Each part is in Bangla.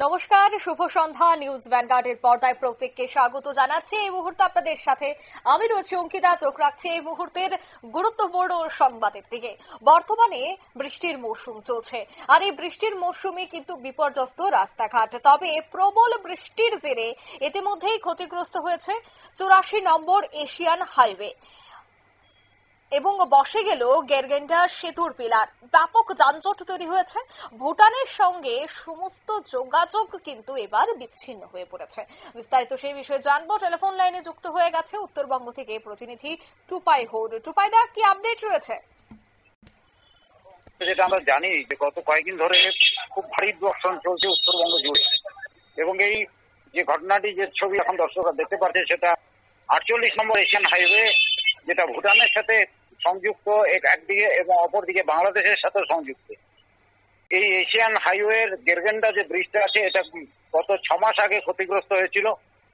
নমস্কার, শুভ সন্ধ্যা। নিউজ ভ্যানগার্ডের পর্দায় প্রত্যেককে স্বাগত জানাচ্ছি। এই মুহূর্তে আপনাদের সাথে আমি রয়েছি অঙ্কিতা। চোখ রাখছি এই মুহূর্তের গুরুত্বপূর্ণ সংবাদের দিকে। বর্তমানে বৃষ্টির মৌসুম চলছে, আর এই বৃষ্টির মৌসুমে কিন্তু বিপর্যস্ত রাস্তাঘাট। তবে প্রবল বৃষ্টির জেরে ইতিমধ্যেই ক্ষতিগ্রস্ত হয়েছে 84 নম্বর এশিয়ান হাইওয়ে এবং বসে গেল গেরগেন্ডা সেতুর পিলার। ব্যাপক যানজট তৈরি হয়েছে। ভুটানের সঙ্গে সমস্ত যোগাযোগ কিন্তু এবার বিচ্ছিন্ন হয়ে পড়েছে। বিস্তারিত সেই বিষয়ে জানবো। টেলিফোন লাইনে যুক্ত হয়ে গেছে উত্তরবঙ্গ থেকে প্রতিনিধি টুপাই হোড। টুপাইদা, কি আপডেট রয়েছে? যেটা আমরা জানি যে গত কয়েকদিন ধরে খুব ভারী বর্ষণ চলছে উত্তরবঙ্গ জুড়ে, এবং এই যে ঘটনাটি, যে ছবি এখন দর্শকরা দেখতে পাচ্ছে, সেটা 48 নম্বর এশিয়ান হাইওয়ে, যেটা ভুটানের সাথে সংযুক্ত একদিকে এবং অপরদিকে বাংলাদেশের সাথে সংযুক্ত। এই এশিয়ান হাইওয়ের গেরগেন্ডা যে ব্রিজটা আছে, এটা গত 6 মাস আগে ক্ষতিগ্রস্ত হয়েছিল,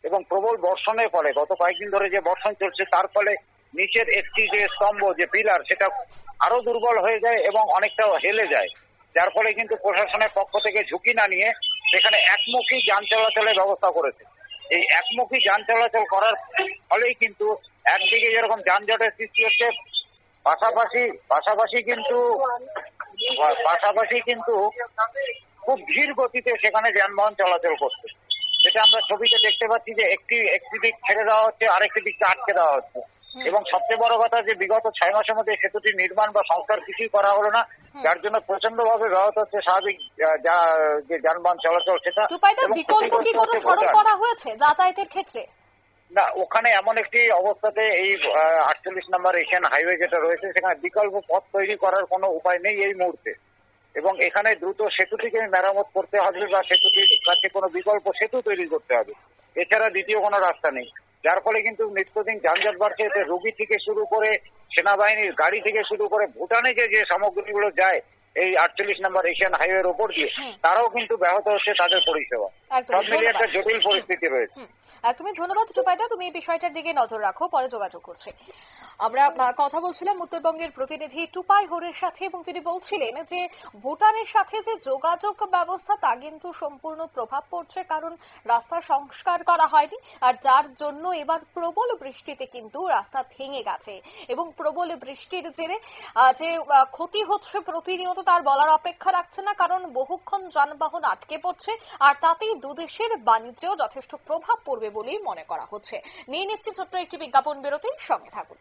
এবং প্রবল বর্ষণের ফলে, গত কয়েকদিন ধরে যে বর্ষণ চলছে তার ফলে নিচের একটি যে স্তম্ভ, যে পিলার, সেটা আরো দুর্বল হয়ে যায় এবং অনেকটা হেলে যায়। যার ফলে কিন্তু প্রশাসনের পক্ষ থেকে ঝুঁকি না নিয়ে সেখানে একমুখী যান চলাচলের ব্যবস্থা করেছে। এই একমুখী যান চলাচল করার ফলেই কিন্তু একদিকে যেরকম যানজটের সৃষ্টি হচ্ছে, পাশাপাশি কিন্তু খুব ধীর গতিতে সেখানে যানবাহন চলাচল করছে। যেটা আমরা ছবিতে দেখতে পাচ্ছি যে একটি দিক ছেড়ে দেওয়া হচ্ছে, আরেকটি দিকটা আটকে দেওয়া হচ্ছে। এবং সবচেয়ে বড় কথা, যে বিগত 6 মাসের মধ্যে সেতুটি নির্মাণ বা সংস্কার কিছুই করা হলো না, যার জন্য প্রচন্ড ভাবে ব্যাহত হচ্ছে স্বাভাবিক যে যানবাহন চলাচল সেটা। বিকল্প কি কোনো সড়ক করা হয়েছে যাতায়াতের ক্ষেত্রে? না, ওখানে এমন একটি অবস্থাতে এই 48 নম্বর এশিয়ান হাইওয়ে যেটা রয়েছে, সেখানে বিকল্প পথ তৈরি করার কোনো উপায় নেই এই মুহূর্তে। এবং এখানে দ্রুত সেতুটিকে মেরামত করতে হবে, বা সেতুটির কাছে কোনো বিকল্প সেতু তৈরি করতে হবে। এছাড়া দ্বিতীয় কোনো রাস্তা নেই। যার ফলে কিন্তু নিত্যদিন যানজট বাড়ছে। এতে রোগী থেকে শুরু করে, সেনাবাহিনীর গাড়ি থেকে শুরু করে, ভুটানে যে সামগ্রীগুলো যায় এই 48 নম্বর এশিয়ান হাইওয়ের উপর দিয়ে, তারাও কিন্তু ব্যাহত হচ্ছে তাদের পরিষেবা। সব মিলিয়ে একটা জটিল পরিস্থিতি রয়েছে। একদমই ধন্যবাদ টুপাইদা, তুমি এই বিষয়টার দিকে নজর রাখো, পরে যোগাযোগ করছি। আমরা কথা বলছিলাম উত্তরবঙ্গের প্রতিনিধি টুপাই হোরের সাথে, এবং তিনি বলছিলেন যে ভুটানের সাথে যে যোগাযোগ ব্যবস্থা তা কিন্তু সম্পূর্ণ প্রভাব পড়ছে, কারণ রাস্তা সংস্কার করা হয়নি, আর যার জন্য এবার প্রবল বৃষ্টিতে কিন্তু রাস্তা ভেঙে গেছে। এবং প্রবল বৃষ্টির জেরে যে ক্ষতি হচ্ছে প্রতিনিয়ত তার বলার অপেক্ষা রাখছে না, কারণ বহুক্ষণ যানবাহন আটকে পড়ছে, আর তাতেই দুদেশের বাণিজ্যেও যথেষ্ট প্রভাব পড়বে বলেই মনে করা হচ্ছে। নিয়ে নিচ্ছি ছোট্ট একটি বিজ্ঞাপন বিরতি, সঙ্গে থাকুন।